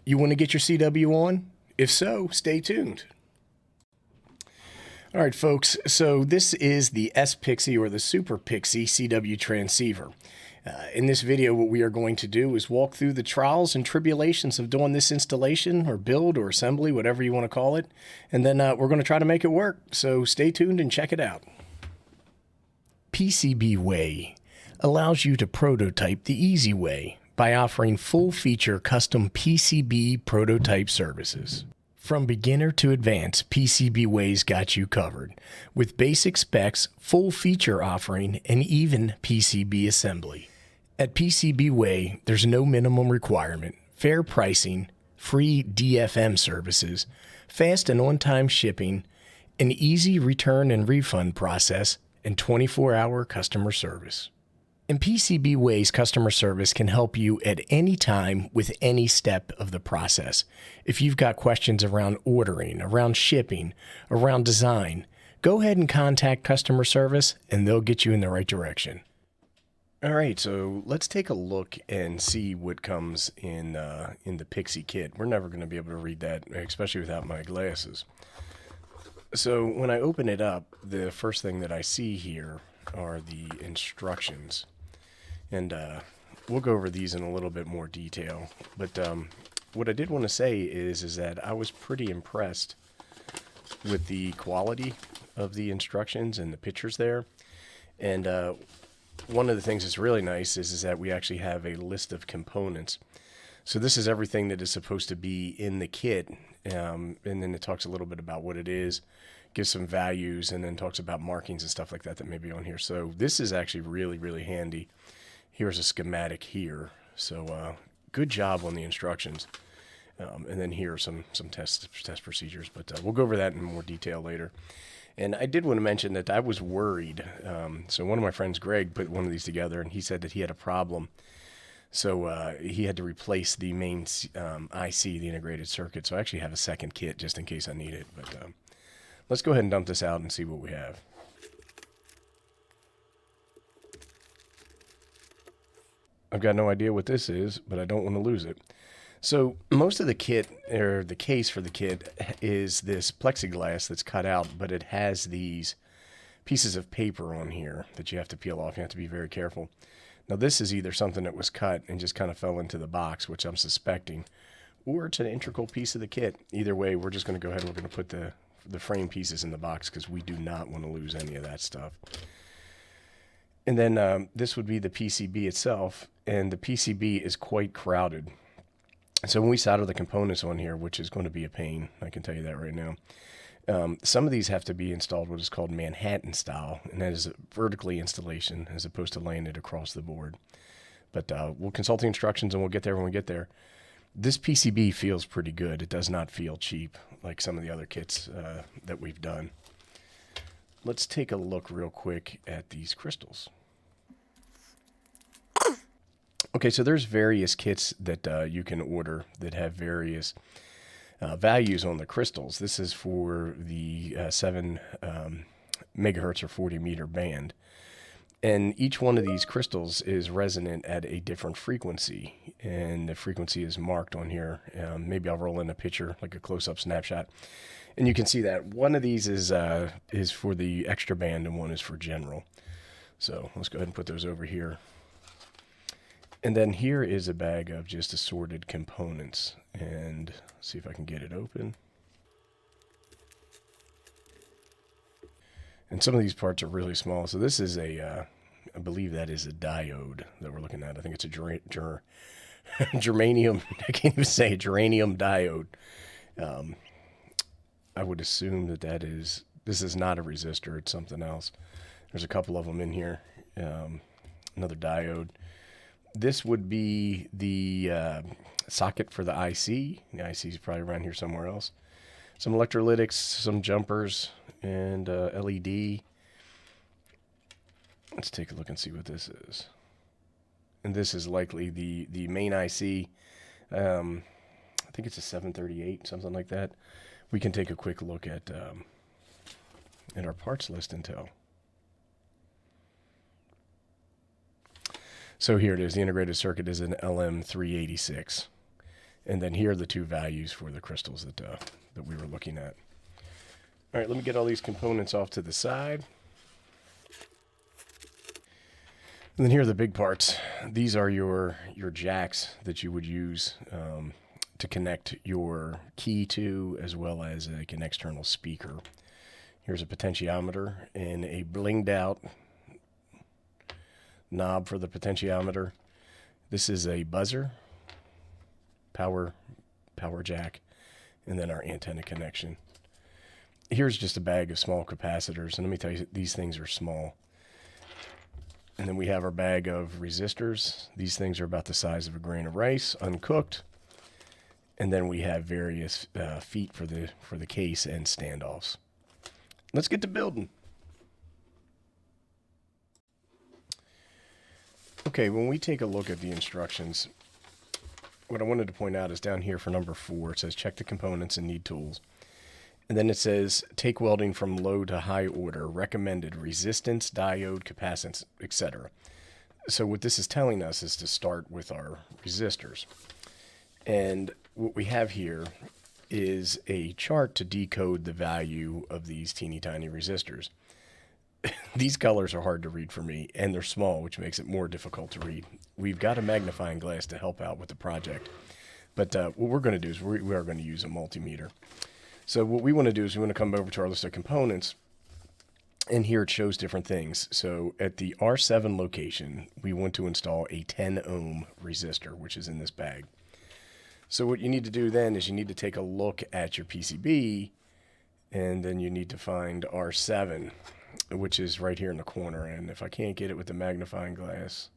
You want to get your CW on? If so, stay tuned. All right, folks, so this is the S-Pixie or the Super Pixie CW Transceiver. In this video, what we are going to do is walk through the trials and tribulations of doing this installation or build or assembly, whatever you want to call it, and then we're going to try to make it work. So stay tuned and check it out. PCB Way allows you to prototype the easy way by offering full-feature custom PCB prototype services. From beginner to advanced, PCB Way's got you covered, with basic specs, full feature offering, and even PCB assembly. At PCB Way, there's no minimum requirement, fair pricing, free DFM services, fast and on-time shipping, an easy return and refund process, and 24-hour customer service. And PCB Way's customer service can help you at any time with any step of the process. If you've got questions around ordering, around shipping, around design, go ahead and contact customer service and they'll get you in the right direction. All right, so let's take a look and see what comes in the Pixie kit. We're never going to be able to read that, especially without my glasses. So when I open it up, the first thing that I see here are the instructions. And we'll go over these in a little bit more detail. But what I did want to say is that I was pretty impressed with the quality of the instructions and the pictures there. And one of the things that's really nice is that we actually have a list of components. So this is everything that is supposed to be in the kit. And then it talks a little bit about what it is, gives some values, and then talks about markings and stuff like that that may be on here. So this is actually really, really handy. Here's a schematic here. So good job on the instructions. And then here are some test procedures, but we'll go over that in more detail later. And I did want to mention that I was worried. So one of my friends, Greg, put one of these together, and he said that he had a problem. So he had to replace the main IC, the integrated circuit. So I actually have a second kit just in case I need it. But let's go ahead and dump this out and see what we have. I've got no idea what this is, but I don't want to lose it. So most of the kit, or the case for the kit, is this plexiglass that's cut out, but it has these pieces of paper on here that you have to peel off. You have to be very careful. Now this is either something that was cut and just kind of fell into the box, which I'm suspecting, or it's an integral piece of the kit. Either way, we're just going to go ahead and we're going to put the frame pieces in the box because we do not want to lose any of that stuff. And then this would be the PCB itself, and the PCB is quite crowded. So when we solder the components on here, which is going to be a pain, I can tell you that right now, some of these have to be installed what is called Manhattan style, and that is a vertically installation as opposed to laying it across the board. But we'll consult the instructions and we'll get there when we get there. This PCB feels pretty good. It does not feel cheap like some of the other kits that we've done. Let's take a look real quick at these crystals. Okay, so there's various kits that you can order that have various values on the crystals. This is for the 7 megahertz or 40 meter band. And each one of these crystals is resonant at a different frequency. And the frequency is marked on here. Maybe I'll roll in a picture, like a close-up snapshot. And you can see that one of these is for the extra band and one is for general. So let's go ahead and put those over here. And then here is a bag of just assorted components. And let's see if I can get it open. And some of these parts are really small. So this is a, I believe that is a diode that we're looking at. I think it's a germanium, I can't even say it, germanium diode. I would assume that this is not a resistor, it's something else. There's a couple of them in here. Another diode. This would be the socket for the IC. The IC is probably around here somewhere else. Some electrolytics, some jumpers, and LED. Let's take a look and see what this is. And this is likely the main IC. I think it's a 738, something like that. We can take a quick look at our parts list and tell. So here it is. The integrated circuit is an LM386. And then here are the two values for the crystals that we were looking at. All right, let me get all these components off to the side. And then here are the big parts. These are your jacks that you would use to connect your key to, as well as an external speaker. Here's a potentiometer and a blinged out knob for the potentiometer. This is a buzzer, power jack, and then our antenna connection. Here's just a bag of small capacitors, and let me tell you, these things are small. And then we have our bag of resistors. These things are about the size of a grain of rice, uncooked. And then we have various feet for the case and standoffs. Let's get to building. Okay, when we take a look at the instructions, what I wanted to point out is down here for number 4, it says check the components and need tools. And then it says take welding from low to high order, recommended resistance, diode, capacitance, etc. So what this is telling us is to start with our resistors. And what we have here is a chart to decode the value of these teeny tiny resistors. These colors are hard to read for me, and they're small, which makes it more difficult to read. We've got a magnifying glass to help out with the project. But what we're going to do is we are going to use a multimeter. So what we want to do is we want to come over to our list of components, and here it shows different things. So at the R7 location, we want to install a 10 ohm resistor, which is in this bag. So what you need to do then is you need to take a look at your PCB, and then you need to find R7, which is right here in the corner. And if I can't get it with the magnifying glass,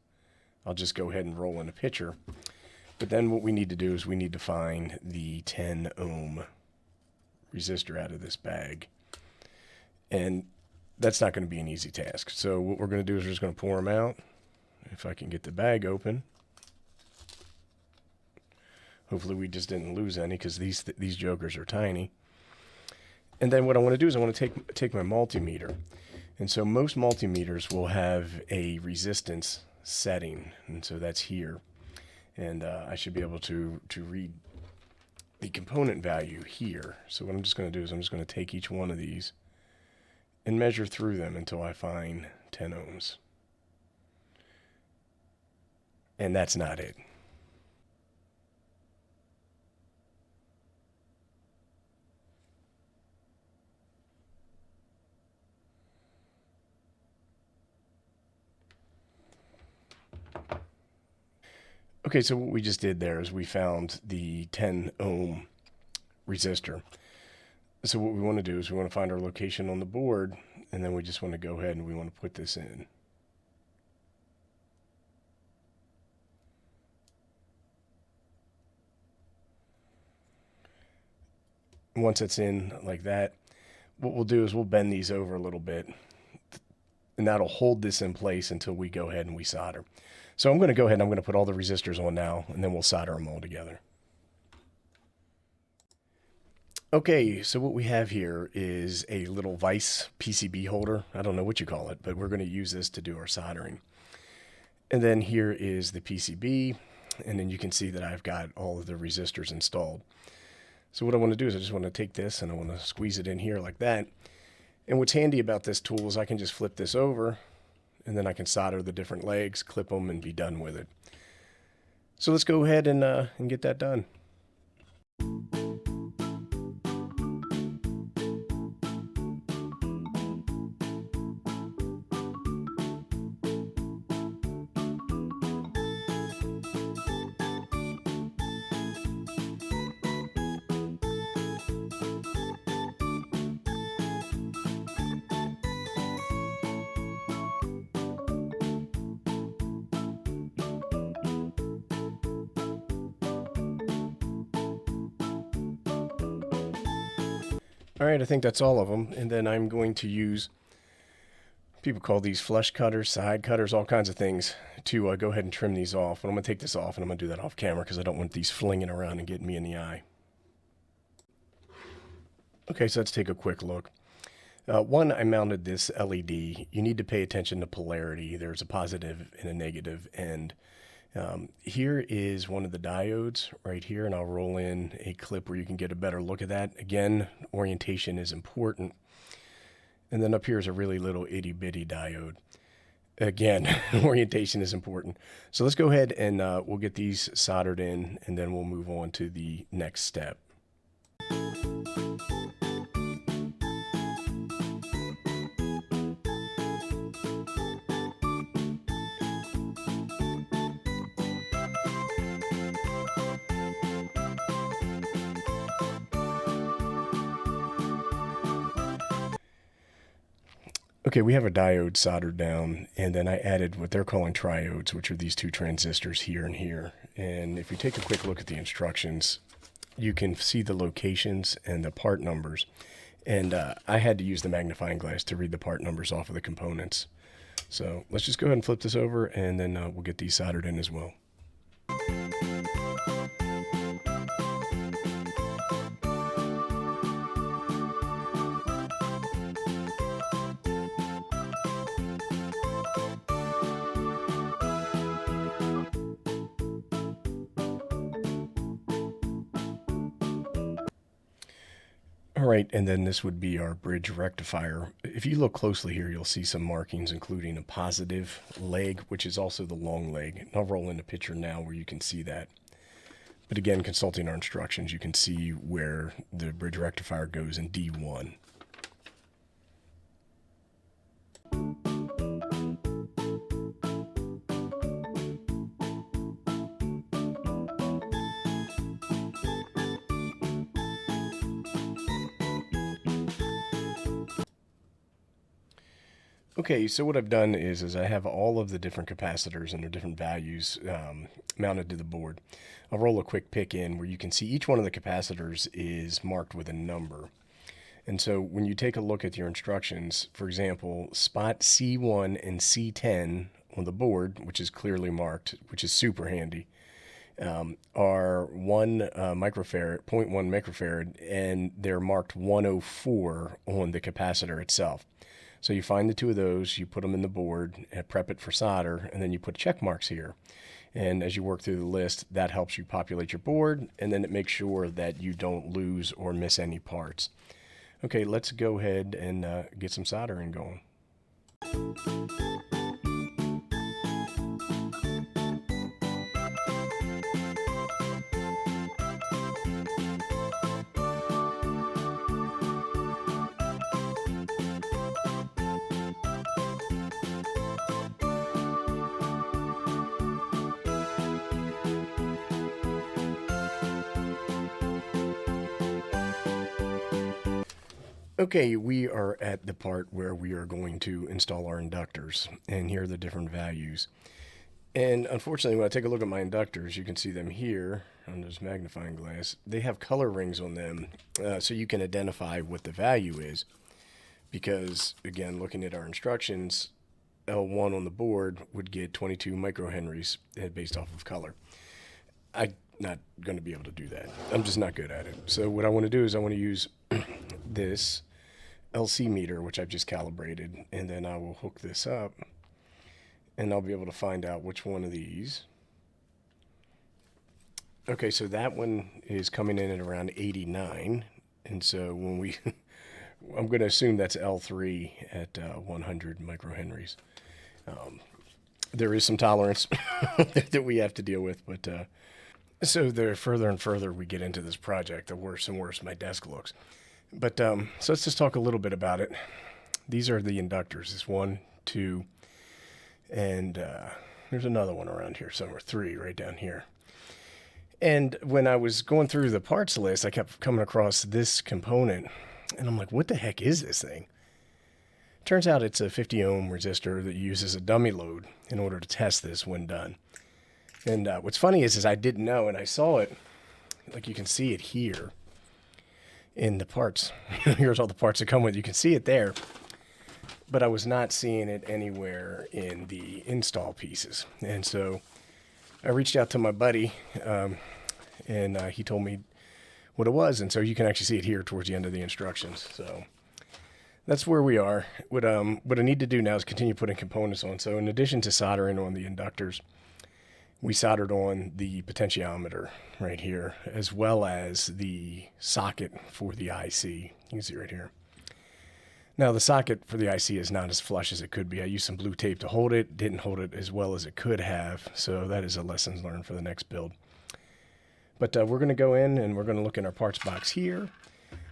I'll just go ahead and roll in a picture. But then what we need to do is we need to find the 10 ohm resistor out of this bag. And that's not going to be an easy task. So what we're going to do is we're just going to pour them out. If I can get the bag open. Hopefully we just didn't lose any, because these jokers are tiny. And then what I want to do is I want to take my multimeter. And so most multimeters will have a resistance setting, and so that's here. And I should be able to read the component value here. So what I'm just going to do is I'm just going to take each one of these and measure through them until I find 10 ohms. And that's not it. Okay, so what we just did there is we found the 10 ohm resistor. So what we want to do is we want to find our location on the board, and then we just want to go ahead and we want to put this in. Once it's in like that, what we'll do is we'll bend these over a little bit, and that'll hold this in place until we go ahead and we solder. So I'm going to go ahead and I'm going to put all the resistors on now, and then we'll solder them all together. Okay, so what we have here is a little vise PCB holder. I don't know what you call it, but we're going to use this to do our soldering. And then here is the PCB, and then you can see that I've got all of the resistors installed. So what I want to do is I just want to take this and I want to squeeze it in here like that. And what's handy about this tool is I can just flip this over, and then I can solder the different legs, clip them, and be done with it. So let's go ahead and get that done. All right, I think that's all of them. And then I'm going to use, people call these flush cutters, side cutters, all kinds of things to go ahead and trim these off. But I'm going to take this off, and I'm going to do that off camera because I don't want these flinging around and getting me in the eye. Okay, so let's take a quick look. One, I mounted this LED. You need to pay attention to polarity. There's a positive and a negative end. Here is one of the diodes right here, and I'll roll in a clip where you can get a better look at that. Again, orientation is important. And then up here is a really little itty bitty diode. Again, orientation is important. So let's go ahead and we'll get these soldered in, and then we'll move on to the next step. Okay, we have a diode soldered down, and then I added what they're calling triodes, which are these two transistors here and here. And if you take a quick look at the instructions, you can see the locations and the part numbers. And I had to use the magnifying glass to read the part numbers off of the components. So let's just go ahead and flip this over, and then we'll get these soldered in as well. All right, and then this would be our bridge rectifier. If you look closely here, you'll see some markings, including a positive leg, which is also the long leg. And I'll roll in a picture now where you can see that. But again, consulting our instructions, you can see where the bridge rectifier goes in D1. Okay, so what I've done is I have all of the different capacitors and their different values mounted to the board. I'll roll a quick pick in where you can see each one of the capacitors is marked with a number. And so when you take a look at your instructions, for example, spot C1 and C10 on the board, which is clearly marked, which is super handy, are 1 microfarad, 0.1 microfarad, and they're marked 104 on the capacitor itself. So you find the two of those, you put them in the board and prep it for solder, and then you put check marks here. And as you work through the list, that helps you populate your board, and then it makes sure that you don't lose or miss any parts. Okay, let's go ahead and get some soldering going. Okay, we are at the part where we are going to install our inductors, and here are the different values. And unfortunately, when I take a look at my inductors, you can see them here on this magnifying glass. They have color rings on them, so you can identify what the value is. Because, again, looking at our instructions, L1 on the board would get 22 microhenries based off of color. I'm not going to be able to do that. I'm just not good at it. So what I want to do is I want to use this LC meter, which I've just calibrated, and then I will hook this up, and I'll be able to find out which one of these. Okay, so that one is coming in at around 89, and so when we, I'm going to assume that's L3 at 100 microhenries. There is some tolerance that we have to deal with, but so the further and further we get into this project, the worse and worse my desk looks. But so let's just talk a little bit about it. These are the inductors. This 1, 2, and there's another one around here somewhere, 3 right down here. And when I was going through the parts list, I kept coming across this component, and I'm like, what the heck is this thing? Turns out it's a 50 ohm resistor that uses a dummy load in order to test this when done. And what's funny is I didn't know, and I saw it, like you can see it here in the parts. Here's all the parts that come with it. You can see it there, but I was not seeing it anywhere in the install pieces. And so I reached out to my buddy, and he told me what it was. And so you can actually see it here towards the end of the instructions. So that's where we are. What I need to do now is continue putting components on. So in addition to soldering on the inductors, we soldered on the potentiometer right here, as well as the socket for the IC. You can see right here. Now the socket for the IC is not as flush as it could be. I used some blue tape to hold it, didn't hold it as well as it could have, so that is a lesson learned for the next build. But we're going to go in and we're going to look in our parts box here,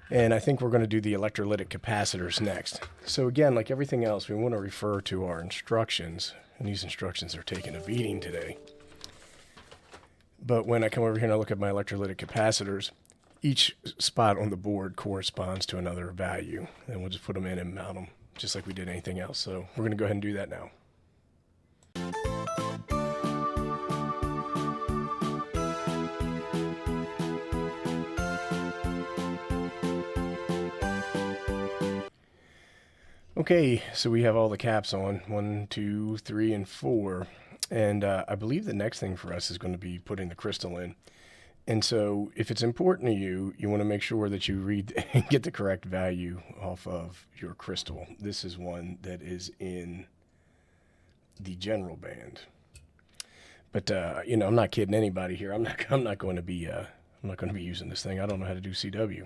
and I think we're going to do the electrolytic capacitors next. So again, like everything else, we want to refer to our instructions, and these instructions are taking a beating today. But when I come over here and I look at my electrolytic capacitors, each spot on the board corresponds to another value. And we'll just put them in and mount them just like we did anything else. So we're going to go ahead and do that now. Okay, so we have all the caps on, 1, 2, 3, and 4. And I believe the next thing for us is going to be putting the crystal in. And so if it's important to you, you want to make sure that you read and get the correct value off of your crystal. This is one that is in the general band. But you know, I'm not kidding anybody here. I'm not going to be using this thing. I don't know how to do CW.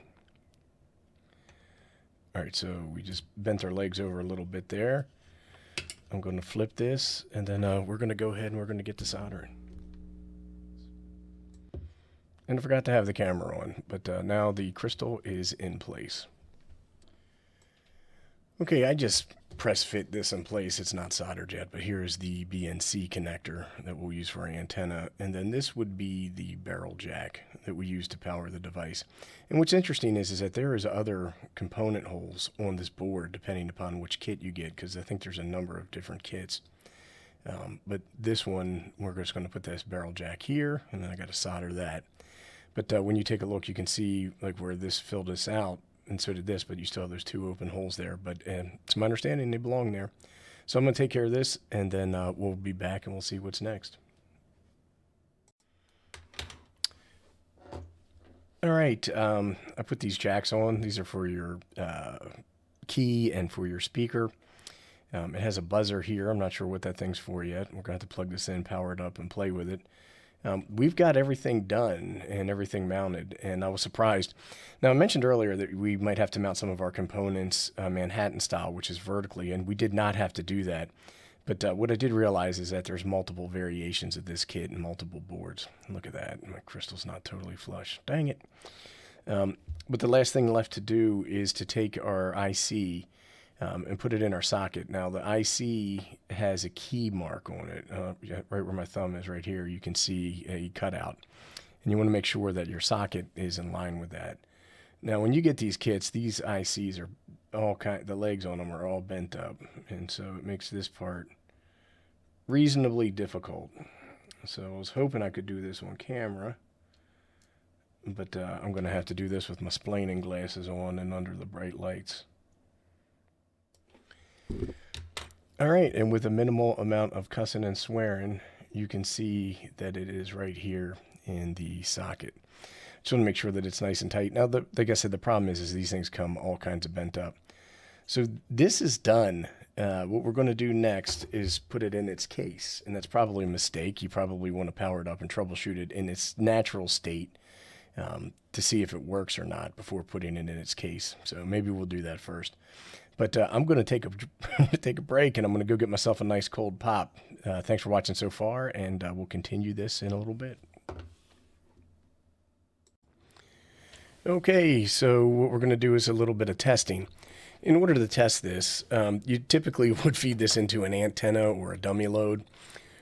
All right, so we just bent our legs over a little bit there. I'm going to flip this, and then we're going to go ahead and we're going to get to soldering. And I forgot to have the camera on, but now the crystal is in place. Okay, I just press fit this in place. It's not soldered yet, but here is the BNC connector that we'll use for our antenna. And then this would be the barrel jack that we use to power the device. And what's interesting is that there is other component holes on this board depending upon which kit you get, because I think there's a number of different kits. But this one, we're just going to put this barrel jack here, and then I got to solder that. But when you take a look, you can see like where this filled this out, and so did this, but you still have those two open holes there. But it's my understanding they belong there. So I'm going to take care of this, and then we'll be back and we'll see what's next. All right, I put these jacks on. These are for your key and for your speaker. It has a buzzer here. I'm not sure what that thing's for yet. We're going to have to plug this in, power it up, and play with it. We've got everything done and everything mounted, and I was surprised. Now, I mentioned earlier that we might have to mount some of our components Manhattan style, which is vertically, and we did not have to do that. But what I did realize is that there's multiple variations of this kit and multiple boards. Look at that. My crystal's not totally flush. Dang it. But the last thing left to do is to take our IC and put it in our socket. Now the IC has a key mark on it, right where my thumb is right here. You can see a cutout, and you want to make sure that your socket is in line with that. Now when you get these kits, these ICs are all the legs on them are all bent up, and so it makes this part reasonably difficult. So I was hoping I could do this on camera, but I'm going to have to do this with my splaining glasses on and under the bright lights. All right, and with a minimal amount of cussing and swearing, you can see that it is right here in the socket. Just want to make sure that it's nice and tight. Now, like I said, the problem is these things come all kinds of bent up. So this is done. What we're going to do next is put it in its case, and that's probably a mistake. You probably want to power it up and troubleshoot it in its natural state to see if it works or not before putting it in its case. So maybe we'll do that first. But I'm going to take a break, and I'm going to go get myself a nice cold pop. Thanks for watching so far, and we'll continue this in a little bit. Okay, so what we're going to do is a little bit of testing. In order to test this, you typically would feed this into an antenna or a dummy load,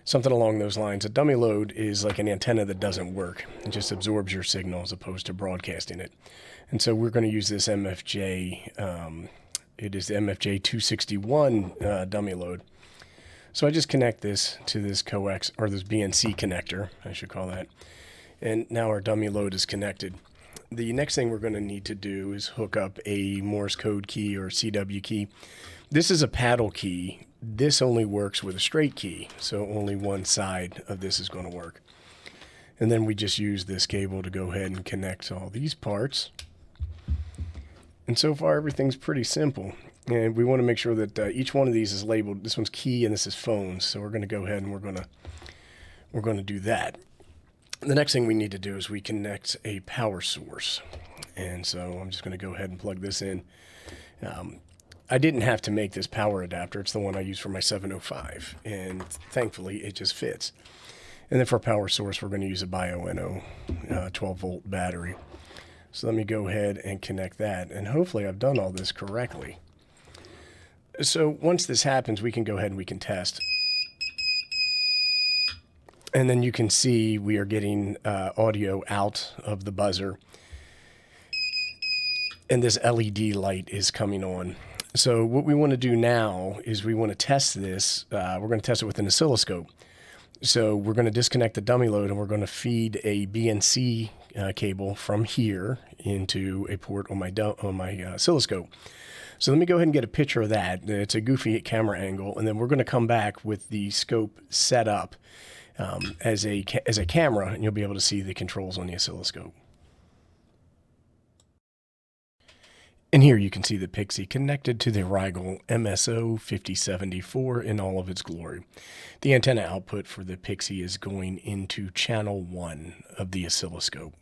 something along those lines. A dummy load is like an antenna that doesn't work. It just absorbs your signal as opposed to broadcasting it. And so we're going to use this MFJ. It is the MFJ 261 dummy load. So I just connect this to this coax, or this BNC connector, I should call that. And now our dummy load is connected. The next thing we're going to need to do is hook up a Morse code key or CW key. This is a paddle key. This only works with a straight key, so only one side of this is going to work. And then we just use this cable to go ahead and connect all these parts. And so far, everything's pretty simple. And we want to make sure that each one of these is labeled. This one's key and this is phones. So we're going to go ahead and we're we're going to do that. The next thing we need to do is we connect a power source. And so I'm just going to go ahead and plug this in. I didn't have to make this power adapter. It's the one I use for my 705. And thankfully, it just fits. And then for power source, we're going to use a Bioenno 12-volt battery. So let me go ahead and connect that. And hopefully I've done all this correctly. So once this happens, we can go ahead and we can test. And then you can see we are getting audio out of the buzzer. And this LED light is coming on. So what we want to do now is we want to test this. We're going to test it with an oscilloscope. So we're going to disconnect the dummy load and we're going to feed a BNC cable from here into a port on my oscilloscope. So let me go ahead and get a picture of that. It's a goofy camera angle, and then we're going to come back with the scope set up as a camera, and you'll be able to see the controls on the oscilloscope. And here you can see the Pixie connected to the Rigol MSO 5074 in all of its glory. The antenna output for the Pixie is going into channel 1 of the oscilloscope.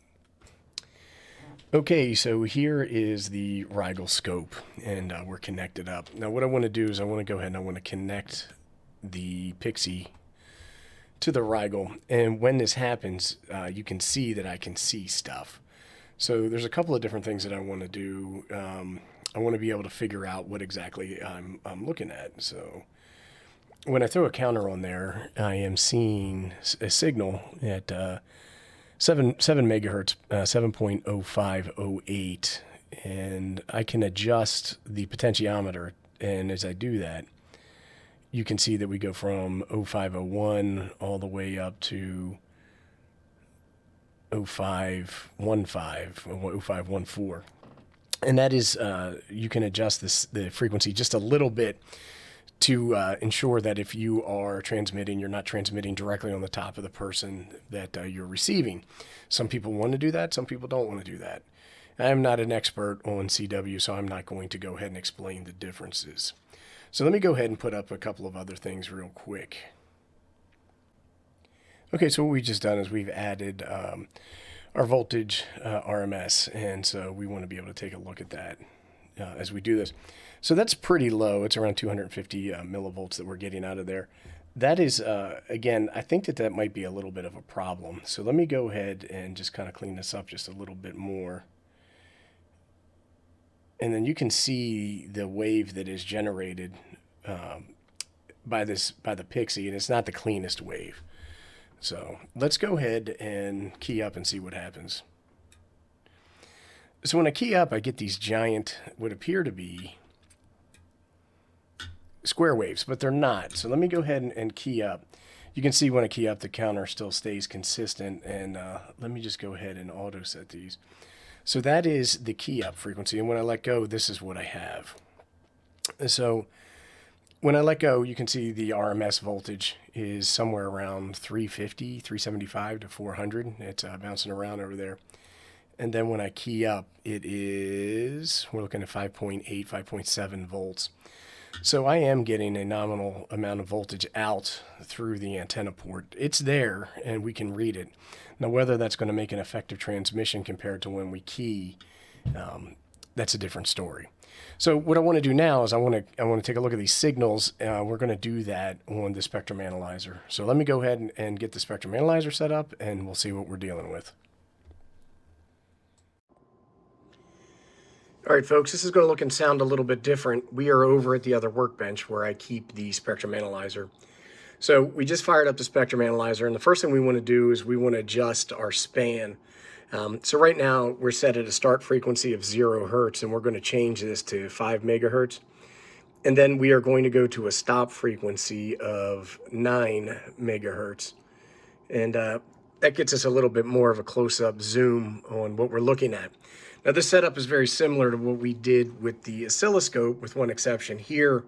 Okay, so here is the Rigol scope, and we're connected up. Now what I want to do is I want to go ahead and I want to connect the Pixie to the Rigol, and when this happens, you can see that I can see stuff. So there's a couple of different things that I want to do. I want to be able to figure out what exactly I'm looking at. So when I throw a counter on there, I am seeing a signal at 7 megahertz, 7.0508, and I can adjust the potentiometer. And as I do that, you can see that we go from 0501 all the way up to 0515 or 0514. And that is, you can adjust the frequency just a little bit to ensure that if you are transmitting, you're not transmitting directly on the top of the person that you're receiving. Some people want to do that. Some people don't want to do that. I am not an expert on CW, so I'm not going to go ahead and explain the differences. So let me go ahead and put up a couple of other things real quick. Okay, so what we've just done is we've added our voltage RMS, and so we want to be able to take a look at that as we do this. So that's pretty low. It's around 250 millivolts that we're getting out of there. That is, again, I think that might be a little bit of a problem. So let me go ahead and just kind of clean this up just a little bit more. And then you can see the wave that is generated by the Pixie, and it's not the cleanest wave. So let's go ahead and key up and see what happens. So when I key up, I get these giant, what appear to be square waves, but they're not. So let me go ahead and key up. You can see when I key up, the counter still stays consistent. And let me just go ahead and auto set these. So that is the key up frequency. And when I let go, this is what I have. So when I let go, you can see the RMS voltage is somewhere around 350, 375 to 400. It's bouncing around over there. And then when I key up, we're looking at 5.8, 5.7 volts. So I am getting a nominal amount of voltage out through the antenna port. It's there, and we can read it. Now, whether that's going to make an effective transmission compared to when we key, that's a different story. So what I want to do now is I want to take a look at these signals. We're going to do that on the spectrum analyzer. So let me go ahead and get the spectrum analyzer set up, and we'll see what we're dealing with. All right, folks, this is going to look and sound a little bit different. We are over at the other workbench where I keep the spectrum analyzer. So we just fired up the spectrum analyzer, and the first thing we want to do is we want to adjust our span. So right now we're set at a start frequency of 0 hertz, and we're going to change this to 5 megahertz. And then we are going to go to a stop frequency of 9 megahertz. And that gets us a little bit more of a close-up zoom on what we're looking at. Now this setup is very similar to what we did with the oscilloscope, with one exception. Here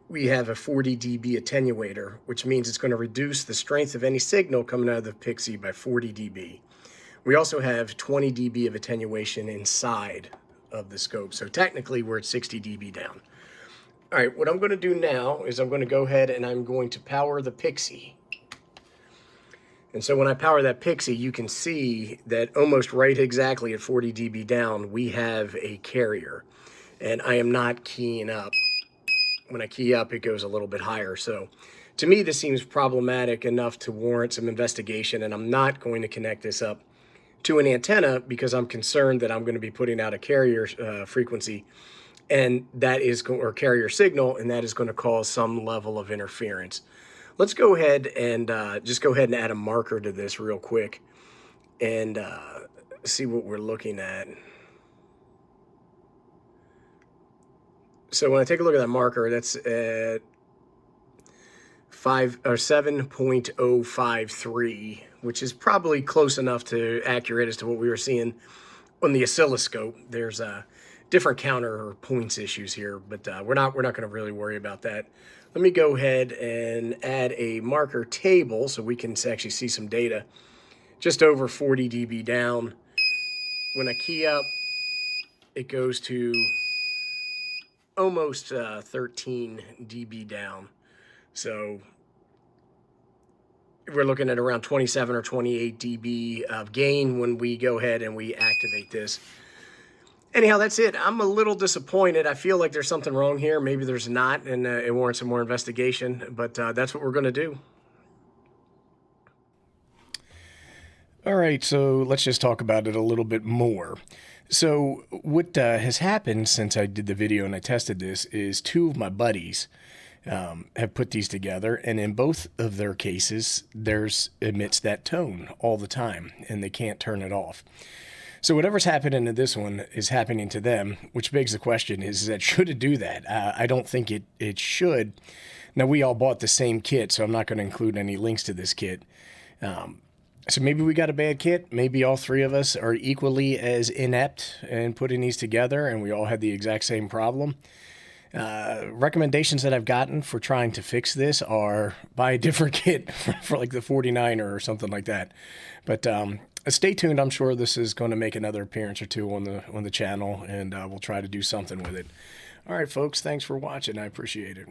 we have a 40 dB attenuator, which means it's going to reduce the strength of any signal coming out of the Pixie by 40 dB. We also have 20 dB of attenuation inside of the scope. So technically we're at 60 dB down. All right, what I'm going to do now is I'm going to go ahead and I'm going to power the Pixie. And so when I power that Pixie, you can see that almost right exactly at 40 dB down, we have a carrier. And I am not keying up. When I key up, it goes a little bit higher. So to me, this seems problematic enough to warrant some investigation, and I'm not going to connect this up to an antenna because I'm concerned that I'm going to be putting out a carrier frequency, and that is, or carrier signal, and that is going to cause some level of interference. Let's go ahead and just go ahead and add a marker to this real quick and see what we're looking at. So when I take a look at that marker, that's at 7.053, which is probably close enough to accurate as to what we were seeing on the oscilloscope. There's a different counter or points issues here, but we're not going to really worry about that. Let me go ahead and add a marker table so we can actually see some data. Just over 40 dB down. When I key up, it goes to almost 13 dB down. So we're looking at around 27 or 28 dB of gain when we go ahead and we activate this. Anyhow, that's it. I'm a little disappointed. I feel like there's something wrong here. Maybe there's not, and it warrants some more investigation, but that's what we're going to do. All right, so let's just talk about it a little bit more. So what has happened since I did the video and I tested this is two of my buddies have put these together, and in both of their cases, theirs emits that tone all the time, and they can't turn it off. So whatever's happening to this one is happening to them, which begs the question is that should it do that? I don't think it should. Now, we all bought the same kit, so I'm not going to include any links to this kit. So maybe we got a bad kit. Maybe all three of us are equally as inept in putting these together, and we all had the exact same problem. Recommendations that I've gotten for trying to fix this are buy a different kit for like the 49er or something like that. But stay tuned. I'm sure this is going to make another appearance or two on the channel, and we'll try to do something with it. All right, folks. Thanks for watching. I appreciate it.